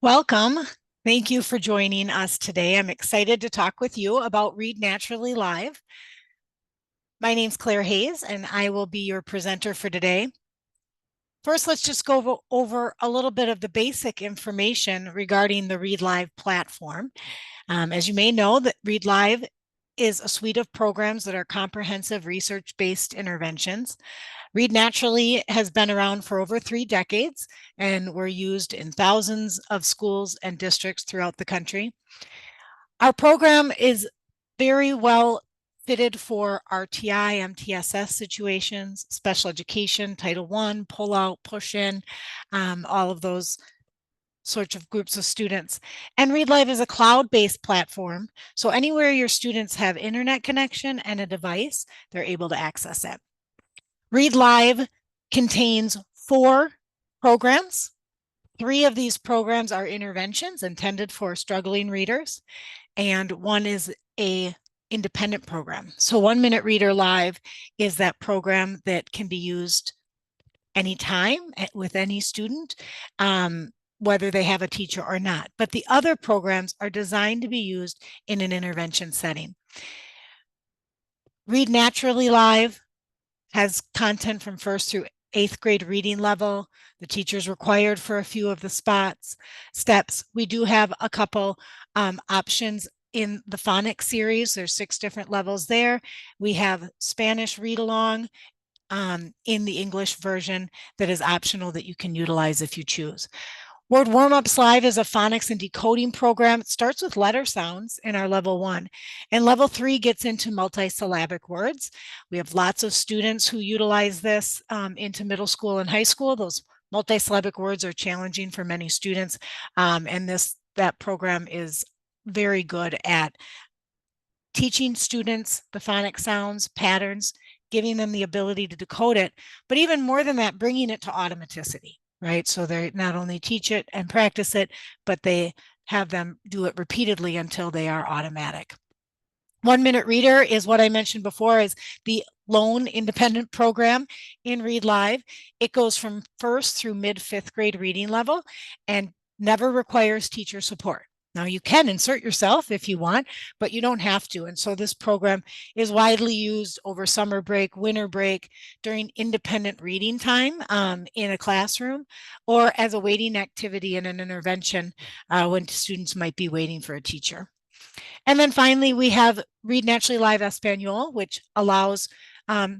Welcome. Thank you for joining us today. I'm excited to talk with you about Read Naturally Live. My name's Claire Hayes, and I will be your presenter for today. First, let's just go over a little bit of the basic information regarding the Read Live platform. As you may know, that Read Live is a suite of programs that are comprehensive research-based interventions. Read Naturally has been around for over 3 decades, and we're used in thousands of schools and districts throughout the country. Our program is very well fitted for RTI, MTSS situations, special education, Title I, pull out, push in, all of those sorts of groups of students. And Read Live is a cloud-based platform, so anywhere your students have internet connection and a device, they're able to access it. Read Live contains 4 programs. 3 of these programs are interventions intended for struggling readers, and 1 is a independent program. So 1 Minute Reader Live is that program that can be used anytime with any student, whether they have a teacher or not. But the other programs are designed to be used in an intervention setting. Read Naturally Live has content from 1st through 8th grade reading level. The teacher's required for a few of the steps. We do have a couple options in the phonics series. There's 6 different levels there. We have Spanish read along in the English version that is optional that you can utilize if you choose. Word Warm-Ups Live is a phonics and decoding program. It starts with letter sounds in our level 1, and level 3 gets into multisyllabic words. We have lots of students who utilize this into middle school and high school. Those multisyllabic words are challenging for many students, and that program is very good at teaching students the phonic sounds, patterns, giving them the ability to decode it, but even more than that, bringing it to automaticity. Right? So they not only teach it and practice it, but they have them do it repeatedly until they are automatic. 1 Minute Reader is what I mentioned before, is the lone independent program in Read Live. It goes from 1st through mid-5th grade reading level and never requires teacher support. Now, you can insert yourself if you want, but you don't have to. And so this program is widely used over summer break, winter break, during independent reading time in a classroom, or as a waiting activity in an intervention when students might be waiting for a teacher. And then finally, we have Read Naturally Live Espanol, which allows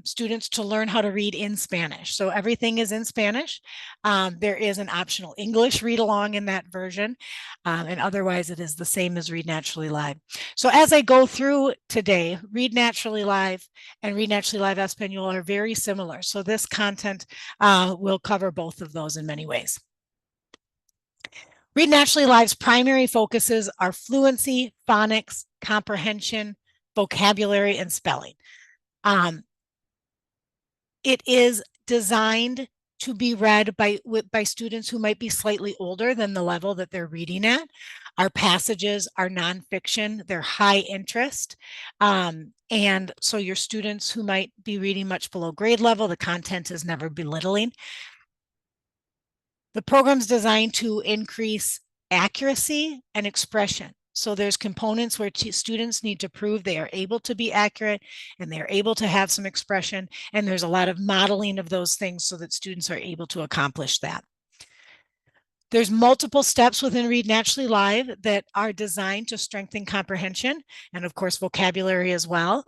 students to learn how to read in Spanish. So everything is in Spanish. There is an optional English read along in that version, and otherwise it is the same as Read Naturally Live. So as I go through today, Read Naturally Live and Read Naturally Live Espanol are very similar. So this content will cover both of those in many ways. Read Naturally Live's primary focuses are fluency, phonics, comprehension, vocabulary, and spelling. It is designed to be read by students who might be slightly older than the level that they're reading at. Our passages are nonfiction, they're high interest. And so your students who might be reading much below grade level, the content is never belittling. The program's designed to increase accuracy and expression. So there's components where students need to prove they are able to be accurate and they're able to have some expression. And there's a lot of modeling of those things so that students are able to accomplish that. There's multiple steps within Read Naturally Live that are designed to strengthen comprehension and, of course, vocabulary as well.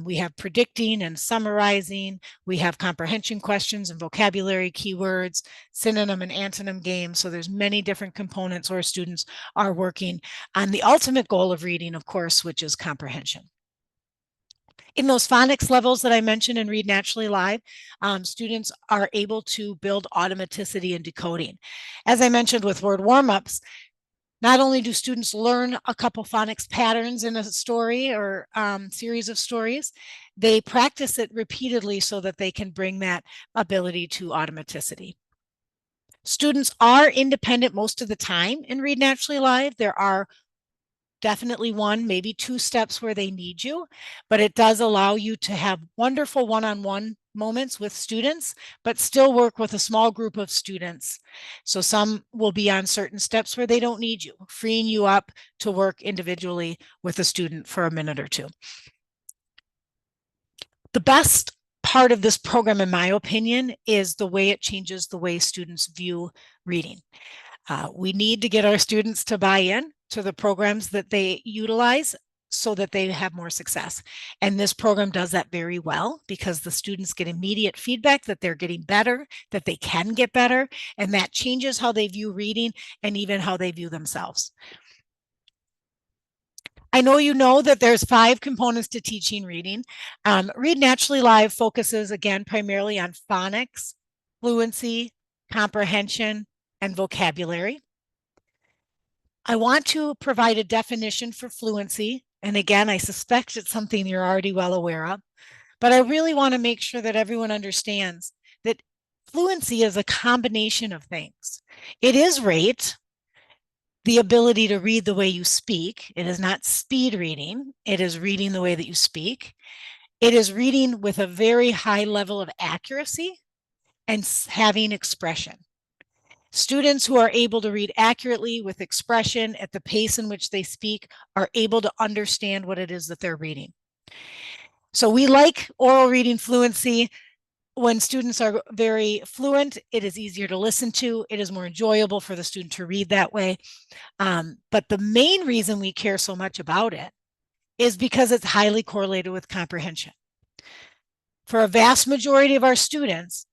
We have predicting and summarizing. We have comprehension questions and vocabulary keywords, synonym and antonym games. So there's many different components where students are working on the ultimate goal of reading, of course, which is comprehension. In those phonics levels that I mentioned in Read Naturally Live, students are able to build automaticity and decoding. As I mentioned with word warm-ups, not only do students learn a couple phonics patterns in a story or series of stories, they practice it repeatedly so that they can bring that ability to automaticity. Students are independent most of the time in Read Naturally Live. There are definitely 1, maybe 2 steps where they need you, but it does allow you to have wonderful one-on-one moments with students, but still work with a small group of students. So some will be on certain steps where they don't need you, freeing you up to work individually with a student for a minute or two. The best part of this program, in my opinion, is the way it changes the way students view reading. We need to get our students to buy in to the programs that they utilize so that they have more success. And this program does that very well because the students get immediate feedback that they're getting better, that they can get better, and that changes how they view reading and even how they view themselves. I know you know that there's 5 components to teaching reading. Read Naturally Live focuses again primarily on phonics, fluency, comprehension, and vocabulary. I want to provide a definition for fluency. And again, I suspect it's something you're already well aware of, but I really want to make sure that everyone understands that fluency is a combination of things. It is rate, the ability to read the way you speak. It is not speed reading. It is reading the way that you speak. It is reading with a very high level of accuracy and having expression. Students who are able to read accurately with expression at the pace in which they speak are able to understand what it is that they're reading. So we like oral reading fluency. When students are very fluent, it is easier to listen to. It is more enjoyable for the student to read that way. But the main reason we care so much about it is because it's highly correlated with comprehension. For a vast majority of our students,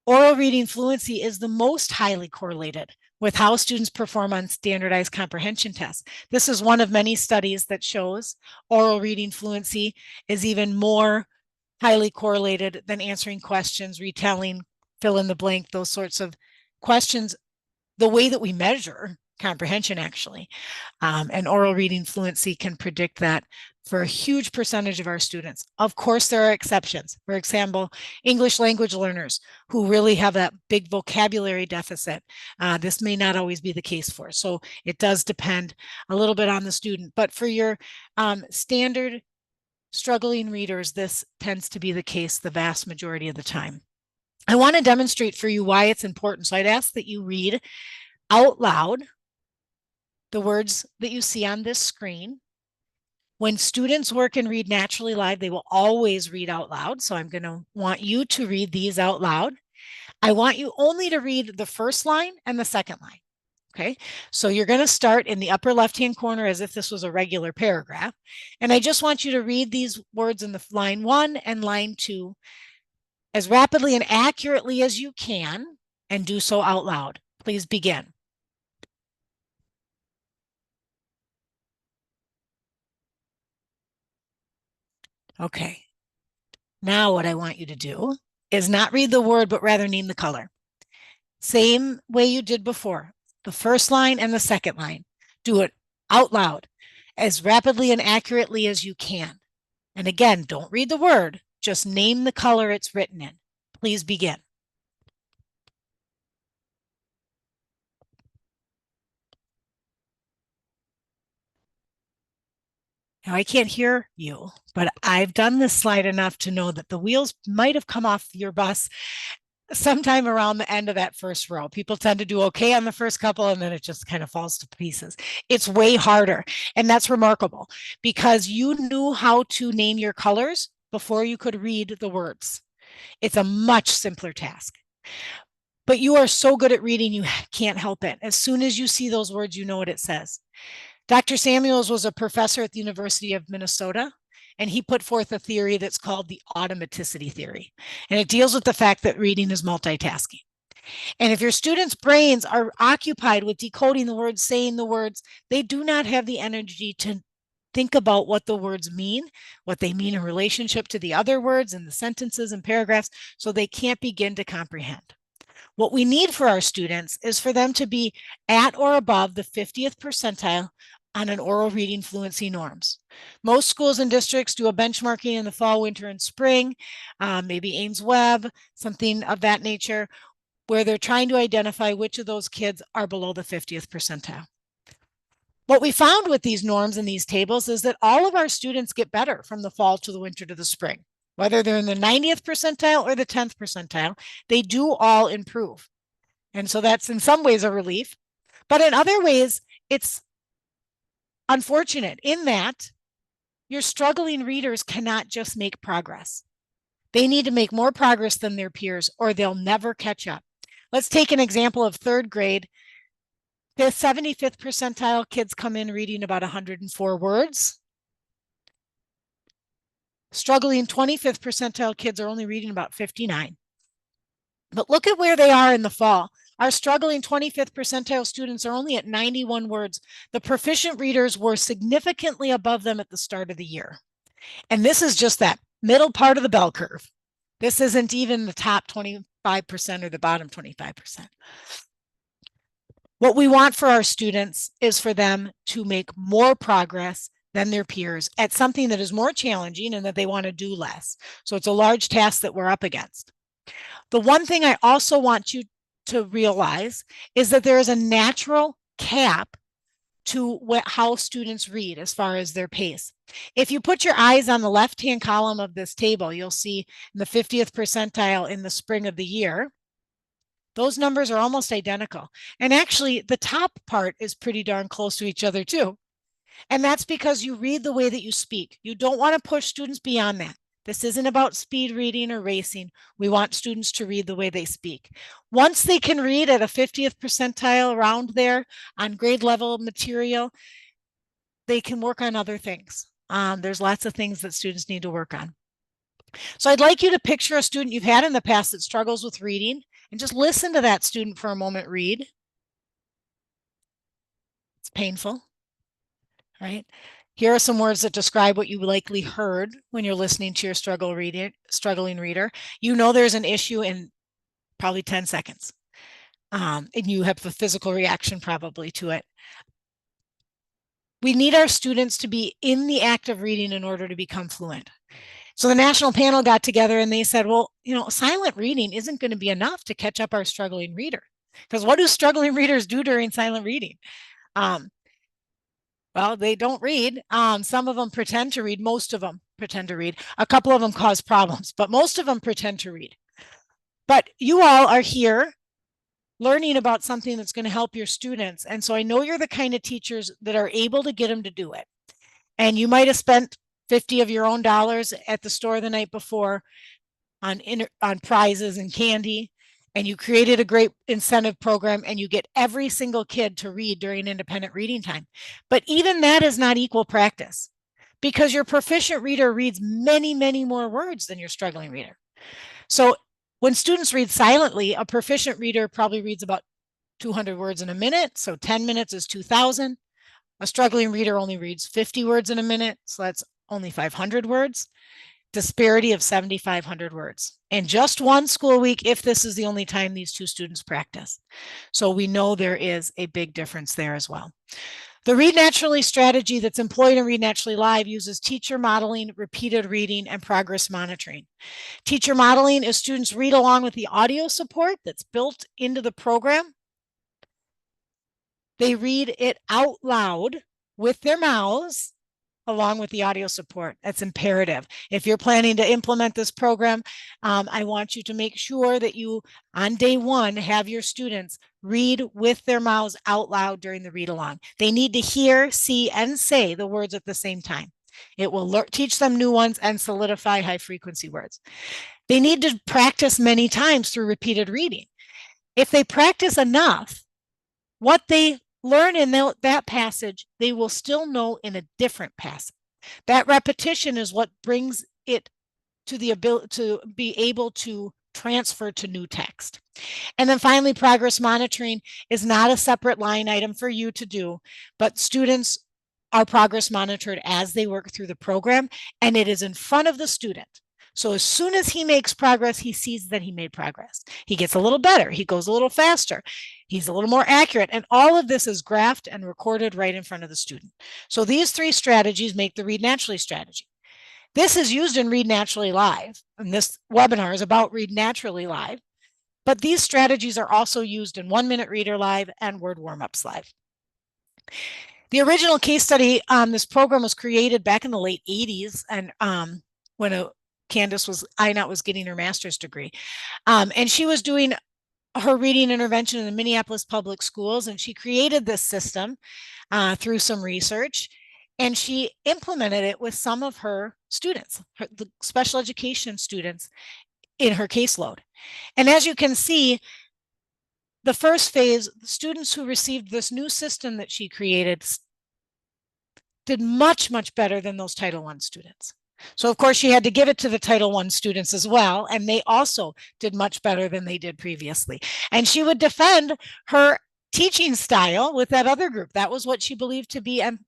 oral reading fluency is the most highly correlated with how students perform on standardized comprehension tests. This is one of many studies that shows oral reading fluency is even more highly correlated than answering questions, retelling, fill in the blank, those sorts of questions, the way that we measure comprehension actually. And oral reading fluency can predict that for a huge percentage of our students. Of course, there are exceptions. For example, English language learners who really have that big vocabulary deficit. This may not always be the case for. So it does depend a little bit on the student. But for your standard struggling readers, this tends to be the case the vast majority of the time. I want to demonstrate for you why it's important. So I'd ask that you read out loud the words that you see on this screen. When students work and read Naturally Live, they will always read out loud. So I'm going to want you to read these out loud. I want you only to read the first line and the second line. Okay, so you're going to start in the upper left-hand corner as if this was a regular paragraph. And I just want you to read these words in the line 1 and line 2 as rapidly and accurately as you can, and do so out loud. Please begin. Okay, now what I want you to do is not read the word, but rather name the color. Same way you did before, the first line and the second line. Do it out loud as rapidly and accurately as you can. And again, don't read the word, just name the color it's written in. Please begin. Now, I can't hear you, but I've done this slide enough to know that the wheels might have come off your bus sometime around the end of that first row. People tend to do okay on the first couple, and then it just kind of falls to pieces. It's way harder, and that's remarkable because you knew how to name your colors before you could read the words. It's a much simpler task. But you are so good at reading, you can't help it. As soon as you see those words, you know what it says. Dr. Samuels was a professor at the University of Minnesota, and he put forth a theory that's called the automaticity theory. And it deals with the fact that reading is multitasking. And if your students' brains are occupied with decoding the words, saying the words, they do not have the energy to think about what the words mean, what they mean in relationship to the other words and the sentences and paragraphs, so they can't begin to comprehend. What we need for our students is for them to be at or above the 50th percentile on an oral reading fluency norms. Most schools and districts do a benchmarking in the fall, winter, and spring, maybe Ames Webb, something of that nature, where they're trying to identify which of those kids are below the 50th percentile. What we found with these norms and these tables is that all of our students get better from the fall to the winter to the spring. Whether they're in the 90th percentile or the 10th percentile, they do all improve. And so that's in some ways a relief. But in other ways, it's unfortunate in that your struggling readers cannot just make progress. They need to make more progress than their peers or they'll never catch up. Let's take an example of third grade. The 75th percentile kids come in reading about 104 words. Struggling 25th percentile kids are only reading about 59. But look at where they are in the fall. Our struggling 25th percentile students are only at 91 words. The proficient readers were significantly above them at the start of the year. And this is just that middle part of the bell curve. This isn't even the top 25% or the bottom 25%. What we want for our students is for them to make more progress than their peers at something that is more challenging and that they want to do less. So it's a large task that we're up against. The one thing I also want you to realize is that there is a natural cap to how students read as far as their pace. If you put your eyes on the left-hand column of this table, you'll see in the 50th percentile in the spring of the year, those numbers are almost identical. And actually, the top part is pretty darn close to each other too. And that's because you read the way that you speak. You don't want to push students beyond that. This isn't about speed reading or racing. We want students to read the way they speak. Once they can read at a 50th percentile around there on grade level material, they can work on other things. There's lots of things that students need to work on. So I'd like you to picture a student you've had in the past that struggles with reading and just listen to that student for a moment read. It's painful, right? Here are some words that describe what you likely heard when you're listening to your struggling reader. You know there's an issue in probably 10 seconds. And you have a physical reaction probably to it. We need our students to be in the act of reading in order to become fluent. So the national panel got together and they said, well, silent reading isn't going to be enough to catch up our struggling reader. Because what do struggling readers do during silent reading? Well, they don't read. Some of them pretend to read. Most of them pretend to read. A couple of them cause problems, but most of them pretend to read. But you all are here learning about something that's going to help your students. And so I know you're the kind of teachers that are able to get them to do it. And you might have spent 50 of your own dollars at the store the night before on prizes and candy, and you created a great incentive program and you get every single kid to read during independent reading time. But even that is not equal practice because your proficient reader reads many, many more words than your struggling reader. So when students read silently, a proficient reader probably reads about 200 words in a minute. So 10 minutes is 2,000. A struggling reader only reads 50 words in a minute. So that's only 500 words. Disparity of 7,500 words in just one school week if this is the only time these two students practice. So we know there is a big difference there as well. The Read Naturally strategy that's employed in Read Naturally Live uses teacher modeling, repeated reading, and progress monitoring. Teacher modeling is students read along with the audio support that's built into the program. They read it out loud with their mouths along with the audio support. That's imperative. If you're planning to implement this program, I want you to make sure that you, on day one, have your students read with their mouths out loud during the read along. They need to hear, see, and say the words at the same time. It will teach them new ones and solidify high frequency words. They need to practice many times through repeated reading. If they practice enough, what they learn in that passage, they will still know in a different passage. That repetition is what brings it to the ability to be able to transfer to new text. And then finally, progress monitoring is not a separate line item for you to do, but students are progress monitored as they work through the program, and it is in front of the student. So as soon as he makes progress, he sees that he made progress. He gets a little better. He goes a little faster. He's a little more accurate. And all of this is graphed and recorded right in front of the student. So these three strategies make the Read Naturally strategy. This is used in Read Naturally Live. And this webinar is about Read Naturally Live. But these strategies are also used in 1 Minute Reader Live and Word Warm-Ups Live. The original case study on this program was created back in the late 80s and when Inat was getting her master's degree. And she was doing her reading intervention in the Minneapolis public schools, and she created this system through some research, and she implemented it with some of her students, the special education students in her caseload. And as you can see, the first phase, the students who received this new system that she created did much, much better than those Title I students. So of course she had to give it to the Title I students as well, and they also did much better than they did previously. And she would defend her teaching style with that other group. That was what she believed to be and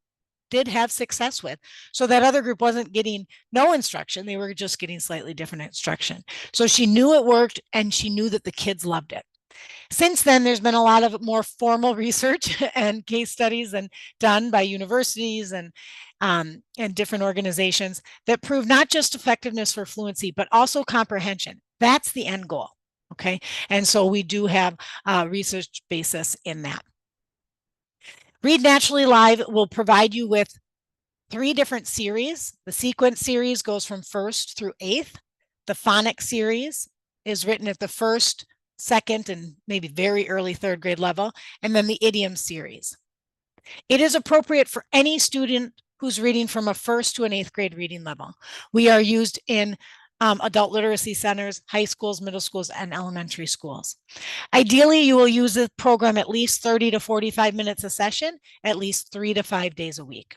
did have success with. So that other group wasn't getting no instruction, they were just getting slightly different instruction. So she knew it worked, and she knew that the kids loved it. Since then, there's been a lot of more formal research and case studies done by universities and different organizations that prove not just effectiveness for fluency, but also comprehension. That's the end goal. Okay. And so we do have a research basis in that. Read Naturally Live will provide you with 3 different series. The sequence series goes from 1st through 8th. The phonics series is written at the 1st, 2nd, and maybe very early 3rd grade level, and then the idiom series. It is appropriate for any student who's reading from a 1st to an 8th grade reading level. We are used in adult literacy centers, high schools, middle schools, and elementary schools. Ideally, you will use the program at least 30 to 45 minutes a session, at least 3 to 5 days a week.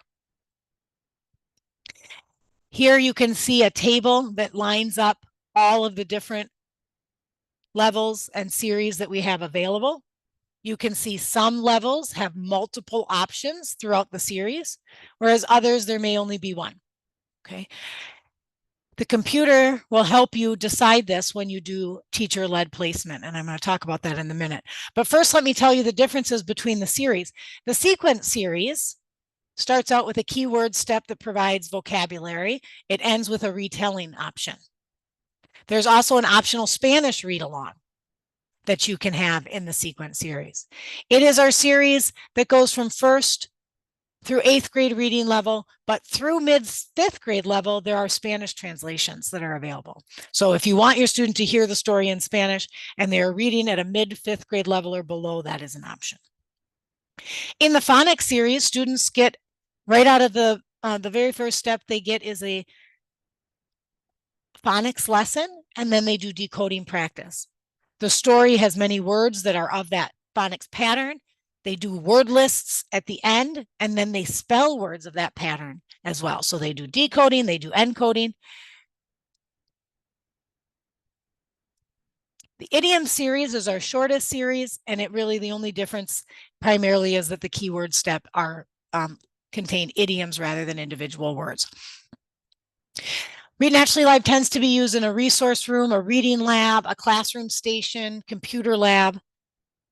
Here you can see a table that lines up all of the different levels and series that we have available. You can see some levels have multiple options throughout the series, whereas others, there may only be one. Okay. The computer will help you decide this when you do teacher-led placement, and I'm going to talk about that in a minute. But first, let me tell you the differences between the series. The sequence series starts out with a keyword step that provides vocabulary. It ends with a retelling option. There's also an optional Spanish read-along that you can have in the sequence series. It is our series that goes from 1st through 8th grade reading level, but through mid-5th grade level, there are Spanish translations that are available. So if you want your student to hear the story in Spanish and they're reading at a mid-5th grade level or below, that is an option. In the phonics series, students get right out of the very first step they get is a phonics lesson, and then they do decoding practice. The story has many words that are of that phonics pattern. They do word lists at the end, and then they spell words of that pattern as well. So they do decoding, they do encoding. The idiom series is our shortest series, and it really, the only difference primarily is that the keyword step contain idioms rather than individual words. Read Naturally Live tends to be used in a resource room, a reading lab, a classroom station, computer lab.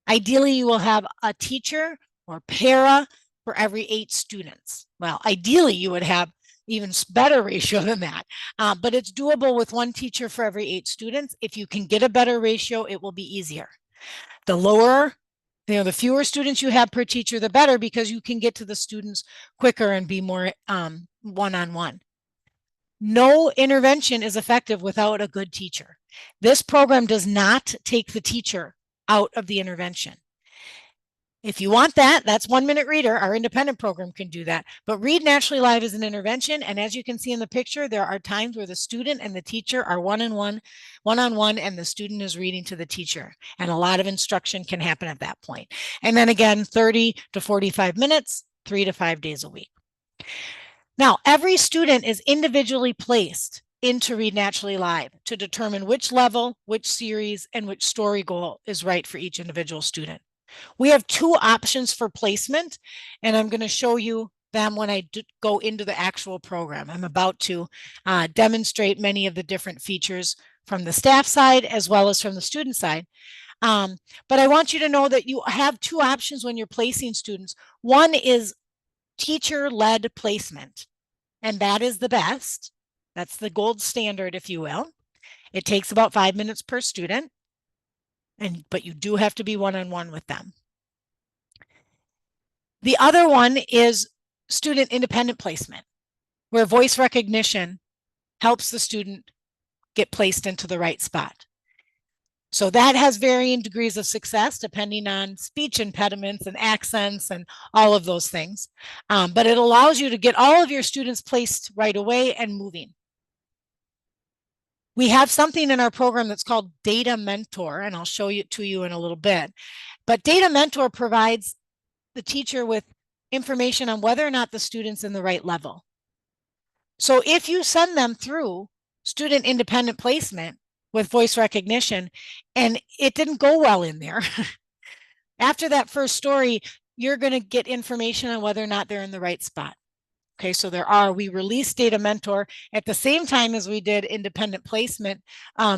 Ideally, you will have a teacher or para for every 8 students. Well, ideally, you would have even better ratio than that, but it's doable with 1 teacher for every 8 students. If you can get a better ratio, it will be easier. The lower, the fewer students you have per teacher, the better, because you can get to the students quicker and be more one-on-one. No intervention is effective without a good teacher. This program does not take the teacher out of the intervention. If you want that, that's 1 Minute Reader. Our independent program can do that. But Read Naturally Live is an intervention. And as you can see in the picture, there are times where the student and the teacher are one-on-one, and the student is reading to the teacher. And a lot of instruction can happen at that point. And then again, 30 to 45 minutes, 3 to 5 days a week. Now, every student is individually placed into Read Naturally Live to determine which level, which series, and which story goal is right for each individual student. We have 2 options for placement, and I'm going to show you them when I go into the actual program. I'm about to demonstrate many of the different features from the staff side as well as from the student side. But I want you to know that you have 2 options when you're placing students. One is teacher-led placement, and that is the best. That's the gold standard, if you will. It takes about 5 minutes per student, but you do have to be one-on-one with them. The other one is student independent placement, where voice recognition helps the student get placed into the right spot. So that has varying degrees of success depending on speech impediments and accents and all of those things. But it allows you to get all of your students placed right away and moving. We have something in our program that's called Data Mentor, and I'll show it to you in a little bit. But Data Mentor provides the teacher with information on whether or not the student's in the right level. So if you send them through student independent placement with voice recognition and it didn't go well in there, after that first story, you're going to get information on whether or not they're in the right spot. Okay, so we released Data Mentor at the same time as we did independent placement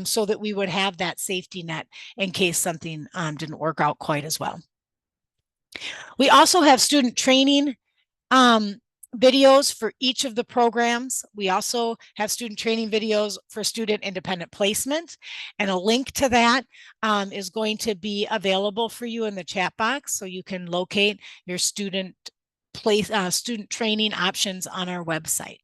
so that we would have that safety net in case something didn't work out quite as well. We also have student training videos for each of the programs. We also have student training videos for student independent placement, and a link to that is going to be available for you in the chat box so you can locate your student training options on our website.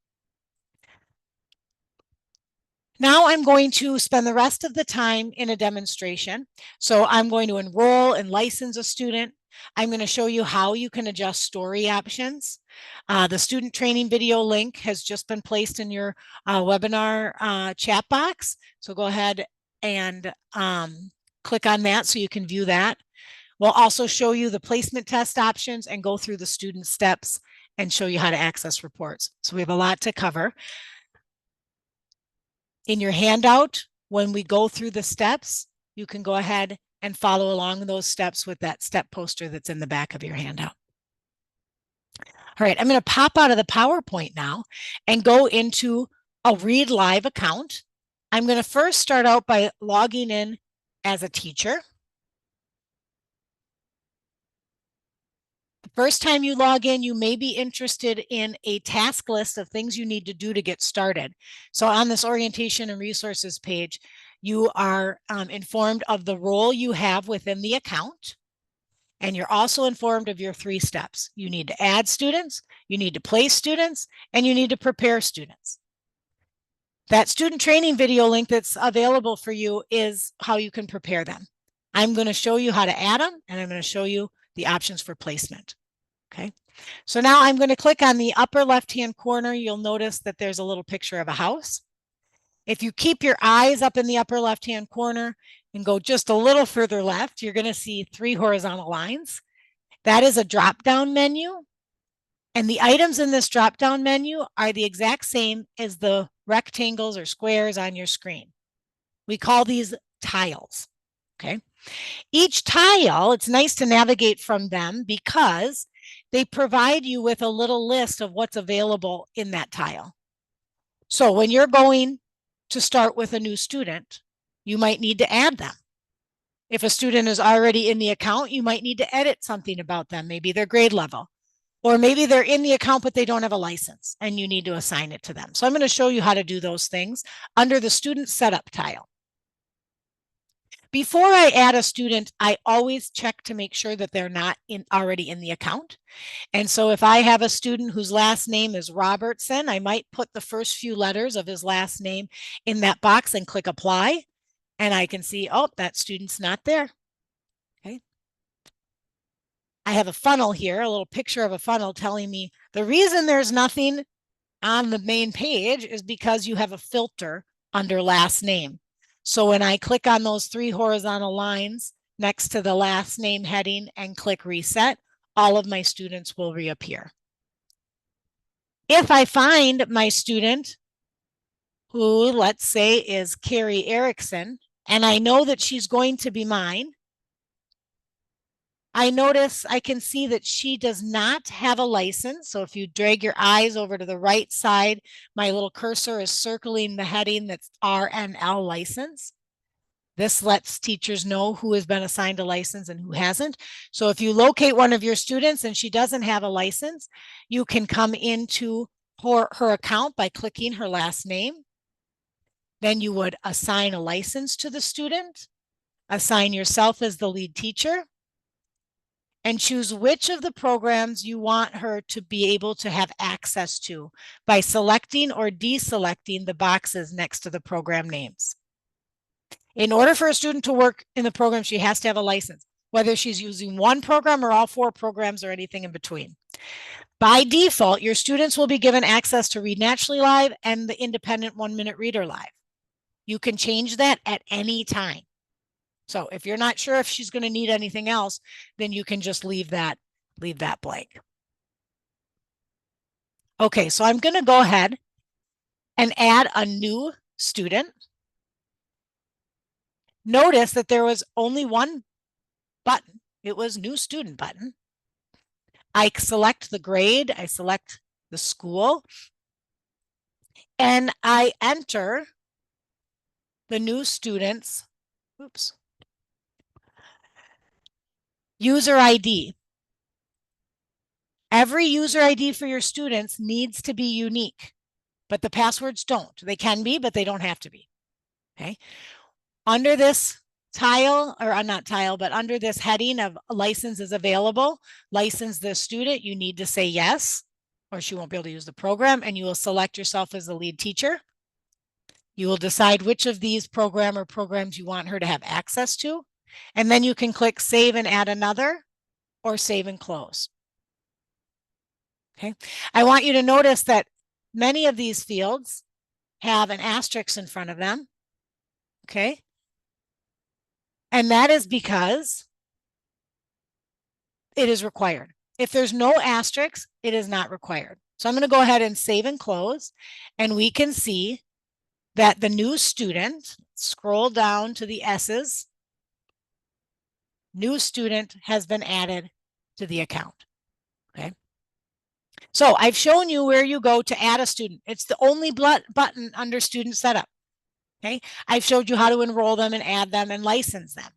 Now I'm going to spend the rest of the time in a demonstration. So I'm going to enroll and license a student. I'm going to show you how you can adjust story options. The student training video link has just been placed in your webinar chat box. So go ahead and click on that so you can view that. We'll also show you the placement test options and go through the student steps and show you how to access reports. So we have a lot to cover. In your handout, when we go through the steps, you can go ahead and follow along those steps with that step poster that's in the back of your handout. All right, I'm going to pop out of the PowerPoint now and go into a Read Live account. I'm going to first start out by logging in as a teacher. The first time you log in, you may be interested in a task list of things you need to do to get started. So on this orientation and resources page, you are informed of the role you have within the account. And you're also informed of your 3 steps. You need to add students, you need to place students, and you need to prepare students. That student training video link that's available for you is how you can prepare them. I'm going to show you how to add them, and I'm going to show you the options for placement. Okay, so now I'm going to click on the upper left-hand corner. You'll notice that there's a little picture of a house. If you keep your eyes up in the upper left-hand corner and go just a little further left, you're going to see 3 horizontal lines. That is a drop-down menu. And the items in this drop-down menu are the exact same as the rectangles or squares on your screen. We call these tiles. Okay. Each tile, it's nice to navigate from them because they provide you with a little list of what's available in that tile. So when you're going to start with a new student, you might need to add them. If a student is already in the account, you might need to edit something about them, maybe their grade level, or maybe they're in the account, but they don't have a license and you need to assign it to them. So I'm going to show you how to do those things under the student setup tile. Before I add a student, I always check to make sure that they're not already in the account. And so if I have a student whose last name is Robertson, I might put the first few letters of his last name in that box and click apply. And I can see, oh, that student's not there. Okay. I have a funnel here, a little picture of a funnel telling me the reason there's nothing on the main page is because you have a filter under last name. So when I click on those 3 horizontal lines next to the last name heading and click reset, all of my students will reappear. If I find my student who, let's say, is Carrie Erickson, and I know that she's going to be mine, I can see that she does not have a license. So if you drag your eyes over to the right side, my little cursor is circling the heading that's RNL license. This lets teachers know who has been assigned a license and who hasn't. So if you locate one of your students and she doesn't have a license, you can come into her account by clicking her last name. Then you would assign a license to the student, assign yourself as the lead teacher, and choose which of the programs you want her to be able to have access to by selecting or deselecting the boxes next to the program names. In order for a student to work in the program, she has to have a license, whether she's using one program or all 4 programs or anything in between. By default, your students will be given access to Read Naturally Live and the independent 1-minute reader live. You can change that at any time. So if you're not sure if she's going to need anything else, then you can just leave that blank. Okay, so I'm going to go ahead and add a new student. Notice that there was only one button. It was New Student button. I select the grade, I select the school, and I enter the new student's user ID. Every user ID for your students needs to be unique, but the passwords don't. They can be, but they don't have to be. Okay. Under this tile, or not tile, but under this heading of license is available, license the student, you need to say yes, or she won't be able to use the program, and you will select yourself as the lead teacher. You will decide which of these programs you want her to have access to, and then you can click save and add another, or save and close. Okay. I want you to notice that many of these fields have an asterisk in front of them. Okay. And that is because it is required. If there's no asterisk, it is not required. So I'm going to go ahead and save and close, and we can see that the new student, scroll down to the S's, new student has been added to the account. Okay. So I've shown you where you go to add a student. It's the only button under student setup. Okay. I've showed you how to enroll them and add them and license them.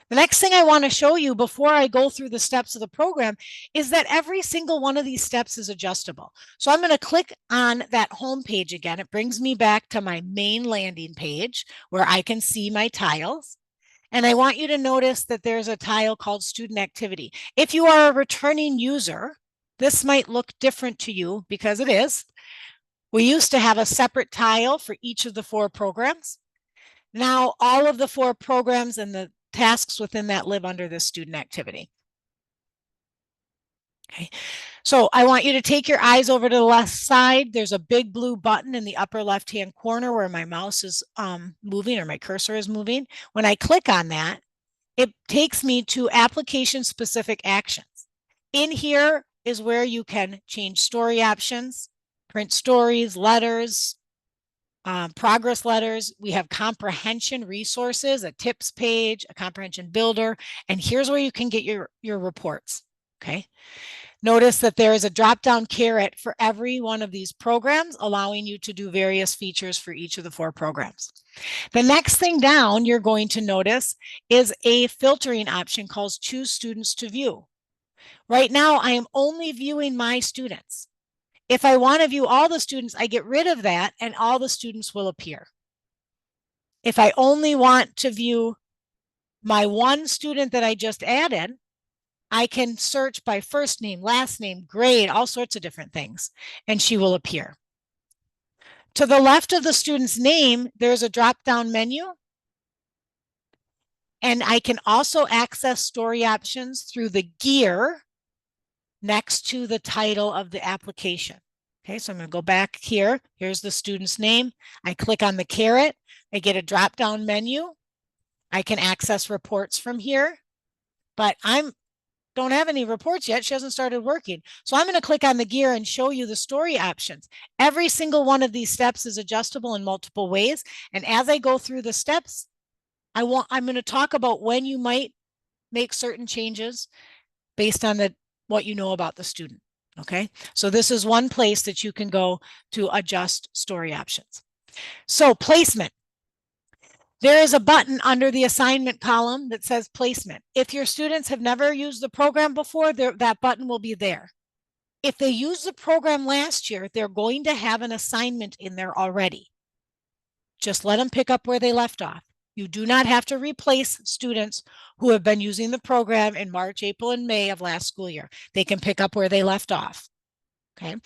The next thing I want to show you before I go through the steps of the program is that every single one of these steps is adjustable. So I'm going to click on that home page again. It brings me back to my main landing page where I can see my tiles. And I want you to notice that there's a tile called Student Activity. If you are a returning user, this might look different to you because it is. We used to have a separate tile for each of the 4 programs. Now all of the 4 programs and the tasks within that live under this Student Activity. Okay, so I want you to take your eyes over to the left side. There's a big blue button in the upper left-hand corner where my mouse is moving, or my cursor is moving. When I click on that, it takes me to application-specific actions. In here is where you can change story options, print stories, letters, progress letters. We have comprehension resources, a tips page, a comprehension builder, and here's where you can get your reports. Okay. Notice that there is a drop-down caret for every one of these programs, allowing you to do various features for each of the 4 programs. The next thing down you're going to notice is a filtering option called Choose Students to View. Right now, I am only viewing my students. If I want to view all the students, I get rid of that and all the students will appear. If I only want to view my one student that I just added, I can search by first name, last name, grade, all sorts of different things, and she will appear. To the left of the student's name, there's a drop-down menu, and I can also access story options through the gear next to the title of the application. Okay, so I'm going to go back here. Here's the student's name. I click on the caret. I get a drop-down menu. I can access reports from here, but don't have any reports yet. She hasn't started working. So I'm going to click on the gear and show you the story options. Every single one of these steps is adjustable in multiple ways. And as I go through the steps, I'm going to talk about when you might make certain changes based on what you know about the student. Okay, so this is one place that you can go to adjust story options. So placement. There is a button under the assignment column that says placement. If your students have never used the program before, that button will be there. If they used the program last year, they're going to have an assignment in there already. Just let them pick up where they left off. You do not have to replace students who have been using the program in March, April, and May of last school year. They can pick up where they left off. Okay.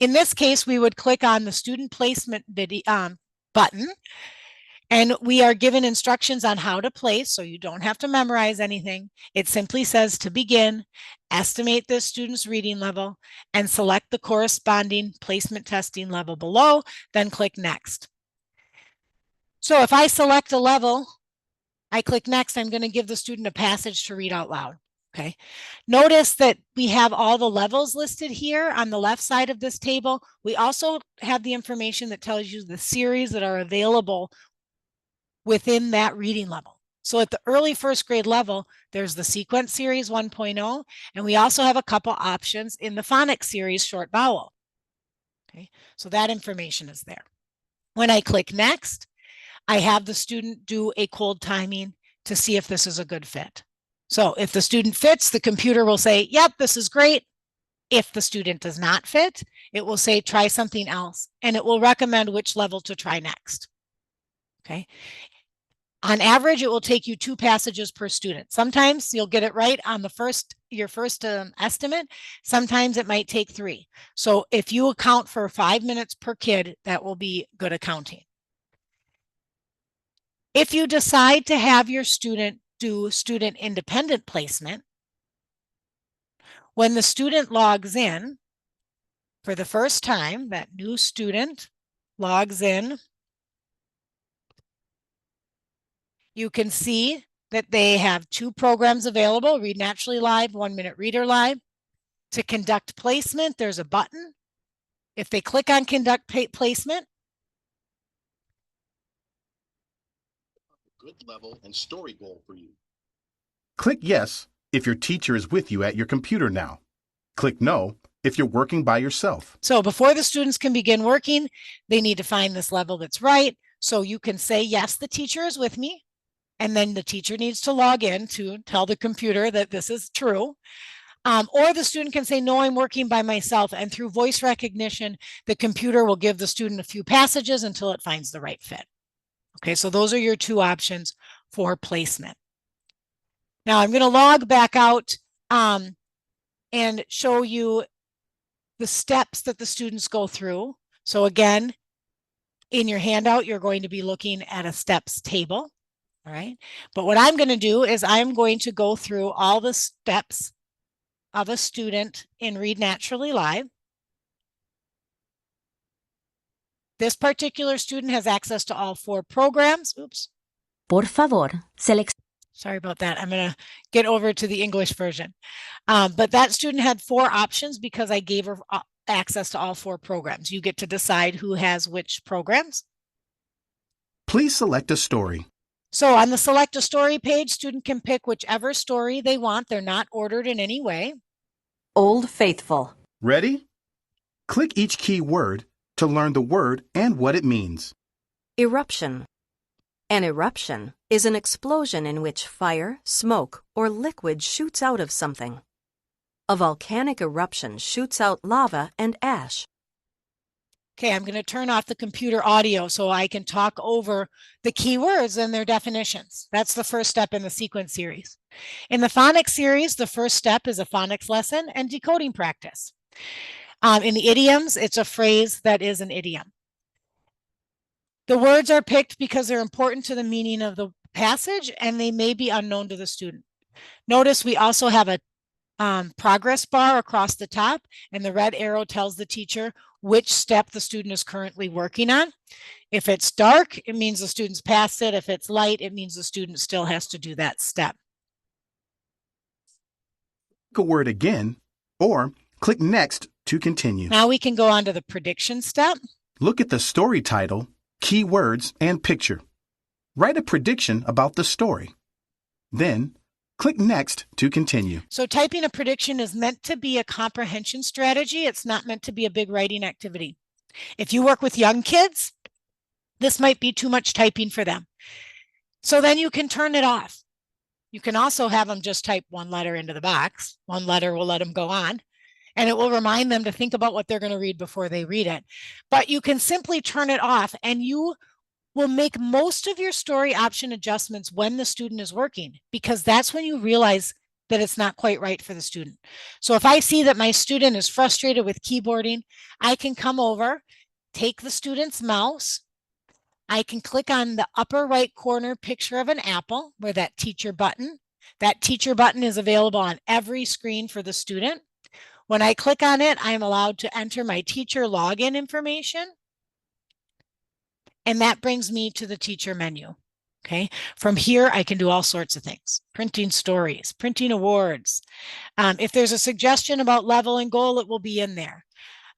In this case, we would click on the student placement button, and we are given instructions on how to place, so you don't have to memorize anything. It simply says to begin, estimate this student's reading level, and select the corresponding placement testing level below, then click next. So if I select a level, I click next, I'm going to give the student a passage to read out loud. Okay. Notice that we have all the levels listed here on the left side of this table. We also have the information that tells you the series that are available within that reading level. So at the early first grade level, there's the sequence series 1.0, and we also have a couple options in the phonics series short vowel. Okay. So that information is there. When I click next, I have the student do a cold timing to see if this is a good fit. So if the student fits, the computer will say, yep, this is great. If the student does not fit, it will say, try something else, and it will recommend which level to try next. Okay. On average, it will take you 2 passages per student. Sometimes you'll get it right on your first estimate. Sometimes it might take 3. So if you account for 5 minutes per kid, that will be good accounting. If you decide to have your student do student independent placement, when the student logs in for the first time, that new student logs in, you can see that they have 2 programs available, Read Naturally Live, 1 Minute Reader Live. To conduct placement, there's a button. If they click on conduct placement, good level and story goal for you. Click yes if your teacher is with you at your computer now. Click no if you're working by yourself. So before the students can begin working, they need to find this level that's right. So you can say, yes, the teacher is with me. And then the teacher needs to log in to tell the computer that this is true. Or the student can say, no, I'm working by myself. And through voice recognition, the computer will give the student a few passages until it finds the right fit. Okay, so those are your 2 options for placement. Now I'm going to log back out and show you the steps that the students go through. So again, in your handout, you're going to be looking at a steps table. All right. But what I'm going to do is I'm going to go through all the steps of a student in Read Naturally Live. This particular student has access to all 4 programs. Oops. Por favor, Sorry about that. I'm going to get over to the English version. But that student had 4 options because I gave her access to all 4 programs. You get to decide who has which programs. Please select a story. So on the select a story page, student can pick whichever story they want. They're not ordered in any way. Old Faithful. Ready? Click each key word to learn the word and what it means. Eruption. An eruption is an explosion in which fire, smoke, or liquid shoots out of something. A volcanic eruption shoots out lava and ash. Okay, I'm going to turn off the computer audio so I can talk over the keywords and their definitions. That's the first step in the sequence series. In the phonics series, the first step is a phonics lesson and decoding practice. In the idioms, it's a phrase that is an idiom. The words are picked because they're important to the meaning of the passage and they may be unknown to the student. Notice we also have a progress bar across the top, and the red arrow tells the teacher which step the student is currently working on. If it's dark, it means the student's passed it. If it's light, it means the student still has to do that step. Click a word again, or click next to continue. Now we can go on to the prediction step. Look at the story title, keywords, and picture. Write a prediction about the story. Then, click next to continue. So typing a prediction is meant to be a comprehension strategy. It's not meant to be a big writing activity. If you work with young kids, this might be too much typing for them. So then you can turn it off. You can also have them just type 1 letter into the box. 1 letter will let them go on, and it will remind them to think about what they're going to read before they read it. But you can simply turn it off, and you will make most of your story option adjustments when the student is working, because that's when you realize that it's not quite right for the student. So if I see that my student is frustrated with keyboarding, I can come over, take the student's mouse, I can click on the upper right corner picture of an apple where that teacher button is available on every screen for the student. When I click on it, I'm allowed to enter my teacher login information. And that brings me to the teacher menu. Okay. From here, I can do all sorts of things: printing stories, printing awards. If there's a suggestion about level and goal, it will be in there.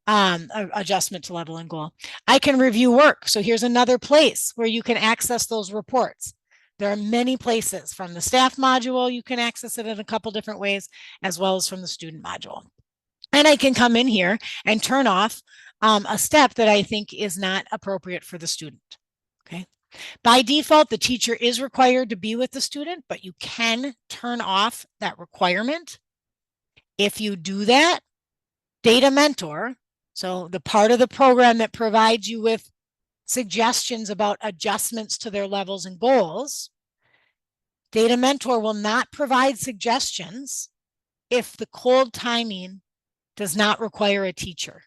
Adjustment to level and goal. I can review work. So here's another place where you can access those reports. There are many places. From the staff module, you can access it in a couple different ways, as well as from the student module. And I can come in here and turn off a step that I think is not appropriate for the student. Okay. By default, the teacher is required to be with the student, but you can turn off that requirement. If you do that, Data Mentor, so the part of the program that provides you with suggestions about adjustments to their levels and goals, Data Mentor will not provide suggestions if the cold timing does not require a teacher,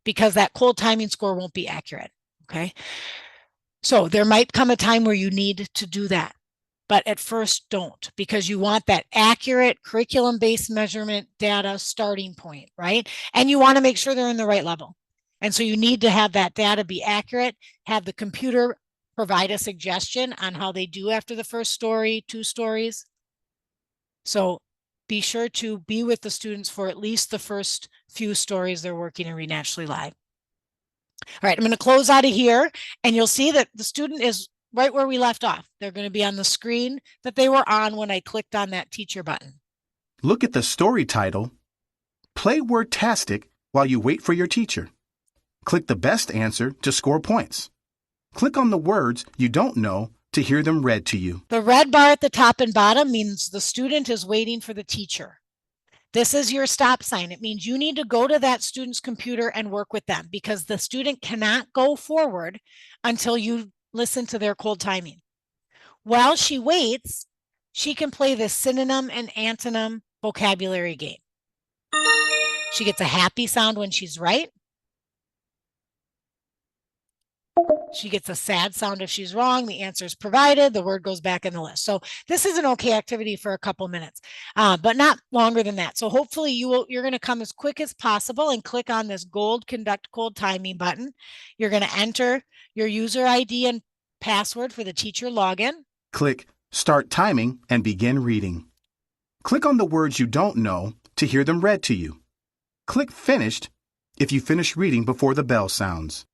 because that cold timing score won't be accurate. Okay. So there might come a time where you need to do that, but at first don't, because you want that accurate curriculum-based measurement data starting point, right? And you want to make sure they're in the right level. And so you need to have that data be accurate, have the computer provide a suggestion on how they do after the first story, 2 stories. So be sure to be with the students for at least the first few stories they're working in Read Naturally Live. All right, I'm going to close out of here, and you'll see that the student is right where we left off. They're going to be on the screen that they were on when I clicked on that teacher button. Look at the story title. Play Wordtastic while you wait for your teacher. Click the best answer to score points. Click on the words you don't know to hear them read to you. The red bar at the top and bottom means the student is waiting for the teacher. This is your stop sign. It means you need to go to that student's computer and work with them, because the student cannot go forward until you listen to their cold timing. While she waits, she can play the synonym and antonym vocabulary game. She gets a happy sound when she's right. She gets a sad sound if she's wrong. The answer is provided. The word goes back in the list. So this is an okay activity for a couple minutes, but not longer than that. So hopefully you're going to come as quick as possible and click on this gold conduct cold timing button. You're going to enter your user ID and password for the teacher login. Click Start Timing and begin reading. Click on the words you don't know to hear them read to you. Click Finished if you finish reading before the bell sounds.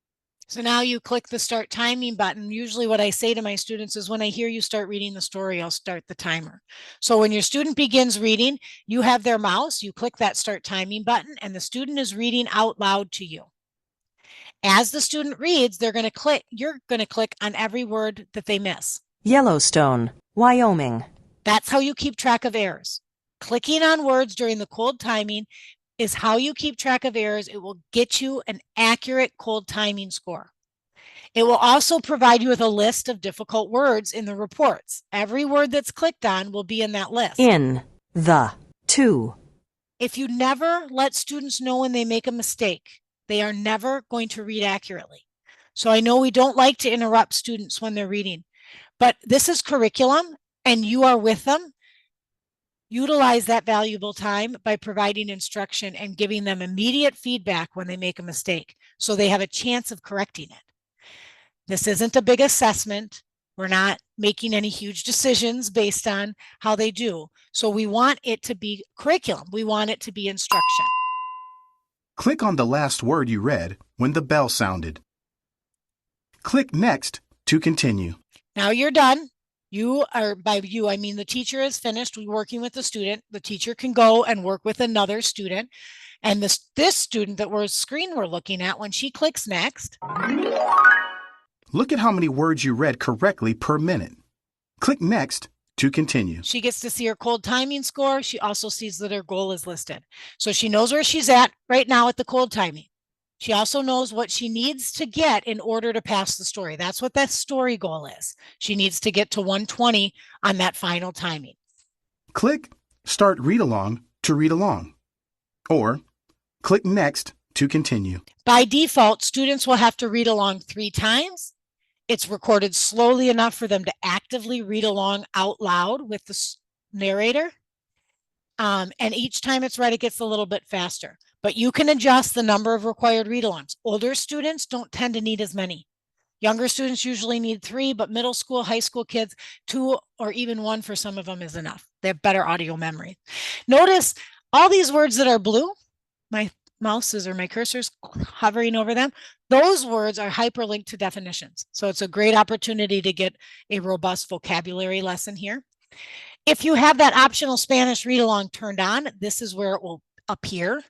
So now you click the Start Timing button. Usually what I say to my students is, when I hear you start reading the story, I'll start the timer. So when your student begins reading, you have their mouse, you click that Start Timing button, and the student is reading out loud to you. As the student reads, you're going to click on every word that they miss. Yellowstone, Wyoming. That's how you keep track of errors. Clicking on words during the cold timing is how you keep track of errors. It will get you an accurate cold timing score. It will also provide you with a list of difficult words in the reports. Every word that's clicked on will be in that list. In, the, to. If you never let students know when they make a mistake, they are never going to read accurately. So I know we don't like to interrupt students when they're reading, but this is curriculum and you are with them. Utilize that valuable time by providing instruction and giving them immediate feedback when they make a mistake, so they have a chance of correcting it. This isn't a big assessment. We're not making any huge decisions based on how they do. So we want it to be curriculum. We want it to be instruction. Click on the last word you read when the bell sounded. Click Next to continue. Now you're done. You are, by you, I mean the teacher is finished working with the student. The teacher can go and work with another student. And this student that we're looking at, when she clicks next. Look at how many words you read correctly per minute. Click Next to continue. She gets to see her cold timing score. She also sees that her goal is listed. So she knows where she's at right now at the cold timing. She also knows what she needs to get in order to pass the story. That's what that story goal is. She needs to get to 120 on that final timing. Click Start Read Along to read along, or click Next to continue. By default, students will have to read along 3 times. It's recorded slowly enough for them to actively read along out loud with the narrator. And each time it's read, it gets a little bit faster. But you can adjust the number of required read-alongs. Older students don't tend to need as many. Younger students usually need 3, but middle school, high school kids, 2 or even 1 for some of them is enough. They have better audio memory. Notice all these words that are blue, my mouses or my cursor's hovering over them, those words are hyperlinked to definitions. So it's a great opportunity to get a robust vocabulary lesson here. If you have that optional Spanish read along turned on, this is where it will appear.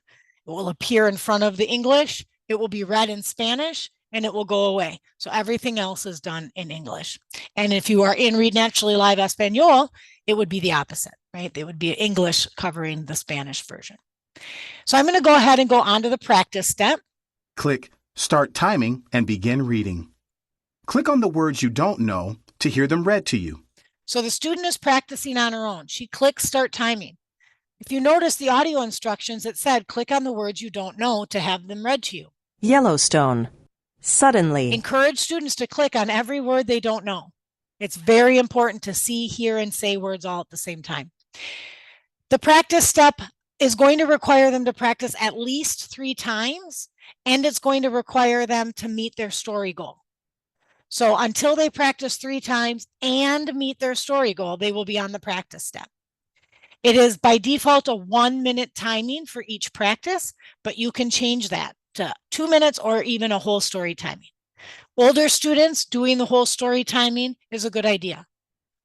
It will appear in front of the English. It will be read in Spanish and it will go away. So everything else is done in English. And if you are in Read Naturally Live Espanol, it would be the opposite, right? It would be English covering the Spanish version. So I'm going to go ahead and go on to the practice step. Click Start Timing and begin reading. Click on the words you don't know to hear them read to you. So the student is practicing on her own. She clicks Start Timing. If you notice the audio instructions, it said click on the words you don't know to have them read to you. Yellowstone. Suddenly. Encourage students to click on every word they don't know. It's very important to see, hear, and say words all at the same time. The practice step is going to require them to practice at least 3 times, and it's going to require them to meet their story goal. So until they practice 3 times and meet their story goal, they will be on the practice step. It is by default a 1-minute timing for each practice, but you can change that to 2 minutes or even a whole story timing. Older students doing the whole story timing is a good idea.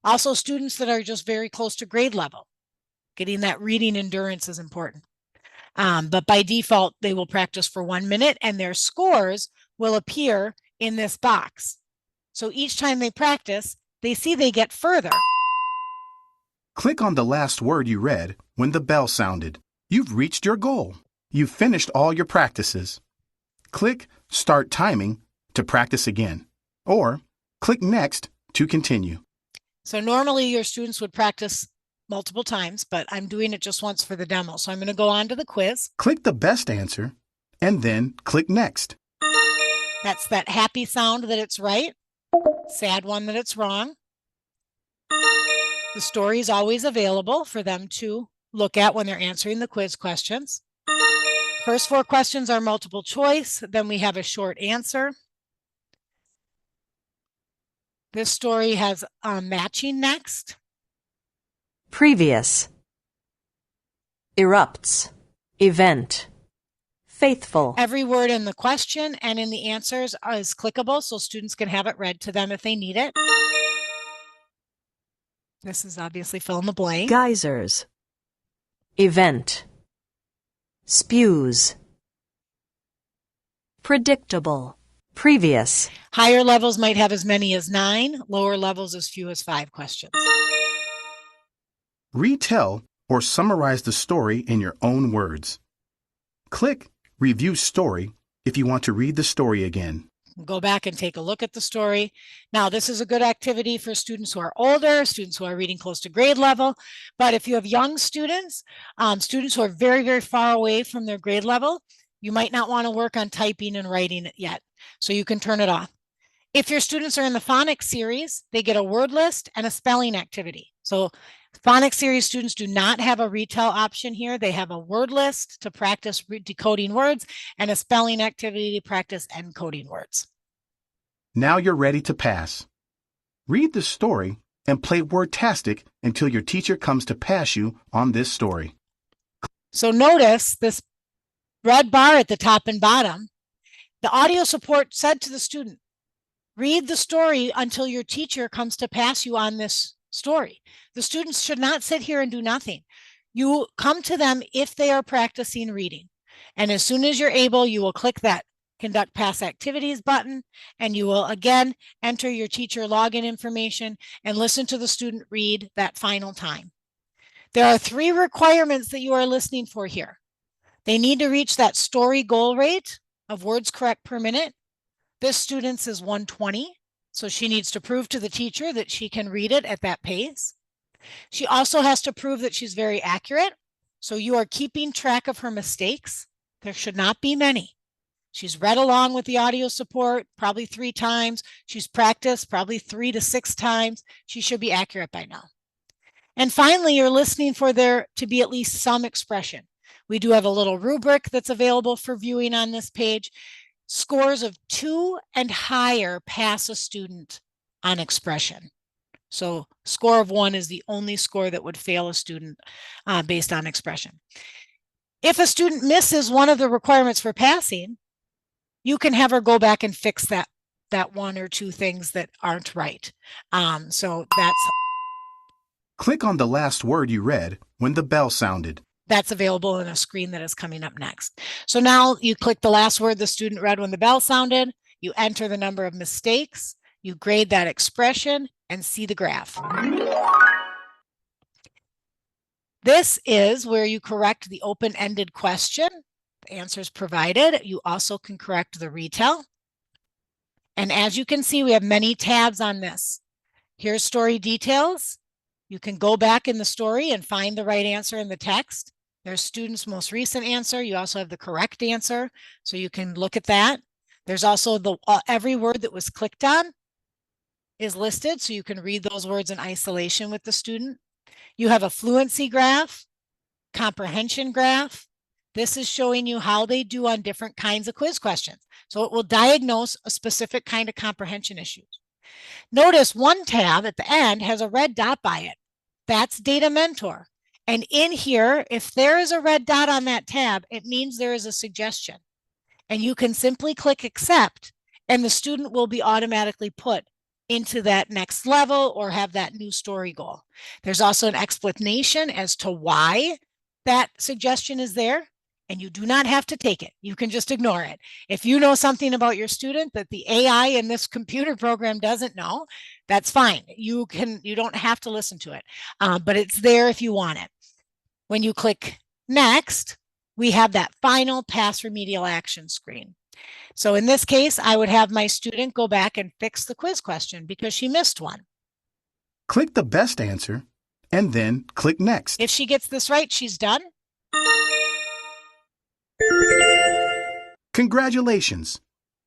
Also, students that are just very close to grade level, getting that reading endurance is important. But by default, they will practice for 1 minute and their scores will appear in this box. So each time they practice, they see they get further. Click on the last word you read when the bell sounded. You've reached your goal. You've finished all your practices. Click Start Timing to practice again, or click Next to continue. So normally your students would practice multiple times, but I'm doing it just once for the demo. So I'm going to go on to the quiz. Click the best answer and then click Next. That's that happy sound that it's right, sad one that it's wrong. The story is always available for them to look at when they're answering the quiz questions. First 4 questions are multiple choice. Then we have a short answer. This story has matching next. Previous. Erupts. Event. Faithful. Every word in the question and in the answers is clickable, so students can have it read to them if they need it. This is obviously fill in the blank. Geysers. Event. Spews. Predictable. Previous. Higher levels might have as many as 9, lower levels as few as 5 questions. Retell or summarize the story in your own words. Click Review Story if you want to read the story again. Go back and take a look at the story. Now, this is a good activity for students who are older, students who are reading close to grade level. But if you have young students, students who are very, very far away from their grade level, you might not want to work on typing and writing it yet. So you can turn it off. If your students are in the phonics series, they get a word list and a spelling activity. So phonics series students do not have a retell option here. They have a word list to practice decoding words and a spelling activity to practice encoding words. Now you're ready to pass. Read the story and play Wordtastic until your teacher comes to pass you on this story. So notice this red bar at the top and bottom. The audio support said to the student, read the story until your teacher comes to pass you on this story. The students should not sit here and do nothing. You come to them if they are practicing reading. And as soon as you're able, you will click that Conduct Past Activities button, and you will again enter your teacher login information and listen to the student read that final time. There are 3 requirements that you are listening for here. They need to reach that story goal rate of words correct per minute. This student's is 120, so she needs to prove to the teacher that she can read it at that pace. She also has to prove that she's very accurate, so you are keeping track of her mistakes. There should not be many. She's read along with the audio support probably 3 times. She's practiced probably 3 to 6 times. She should be accurate by now. And finally, you're listening for there to be at least some expression. We do have a little rubric that's available for viewing on this page. Scores of 2 and higher pass a student on expression. So score of 1 is the only score that would fail a student based on expression. If a student misses one of the requirements for passing, you can have her go back and fix that 1 or 2 things that aren't right. So Click on the last word you read when the bell sounded. That's available in a screen that is coming up next. So now you click the last word the student read when the bell sounded, you enter the number of mistakes, you grade that expression, and see the graph. This is where you correct the open-ended question. The answers provided. You also can correct the retell. And as you can see, we have many tabs on this. Here's story details. You can go back in the story and find the right answer in the text. There's student's most recent answer. You also have the correct answer, so you can look at that. There's also every word that was clicked on is listed, so you can read those words in isolation with the student. You have a fluency graph, comprehension graph. This is showing you how they do on different kinds of quiz questions. So it will diagnose a specific kind of comprehension issues. Notice one tab at the end has a red dot by it. That's Data Mentor. And in here, if there is a red dot on that tab, it means there is a suggestion. And you can simply click accept, and the student will be automatically put into that next level or have that new story goal. There's also an explanation as to why that suggestion is there, and you do not have to take it. You can just ignore it. If you know something about your student that the AI in this computer program doesn't know, that's fine. You don't have to listen to it, but it's there if you want it. When you click next, we have that final pass remedial action screen. So in this case, I would have my student go back and fix the quiz question because she missed one. Click the best answer and then click next. If she gets this right, she's done. Congratulations!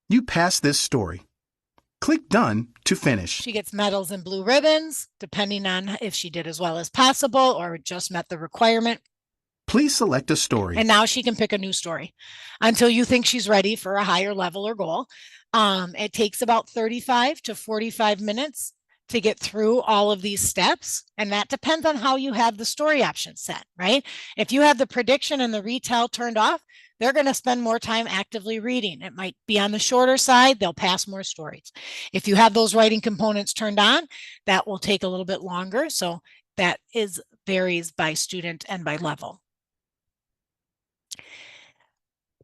You passed this story. Click Done to finish. She gets medals and blue ribbons, depending on if she did as well as possible or just met the requirement. Please select a story. And now she can pick a new story until you think she's ready for a higher level or goal. It takes about 35 to 45 minutes to get through all of these steps. And that depends on how you have the story option set, right? If you have the prediction and the retell turned off, they're going to spend more time actively reading. It might be on the shorter side. They'll pass more stories. If you have those writing components turned on, that will take a little bit longer. So that varies by student and by level.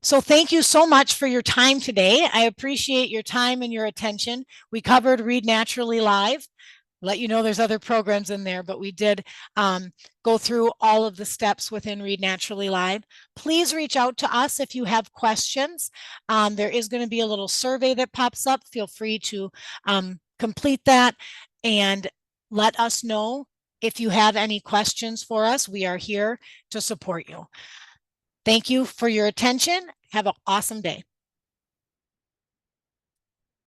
So thank you so much for your time today. I appreciate your time and your attention. We covered Read Naturally Live. Let you know there's other programs in there, but we did go through all of the steps within Read Naturally Live. Please reach out to us if you have questions. There is going to be a little survey that pops up. Feel free to complete that and let us know if you have any questions for us. We are here to support you. Thank you for your attention. Have an awesome day.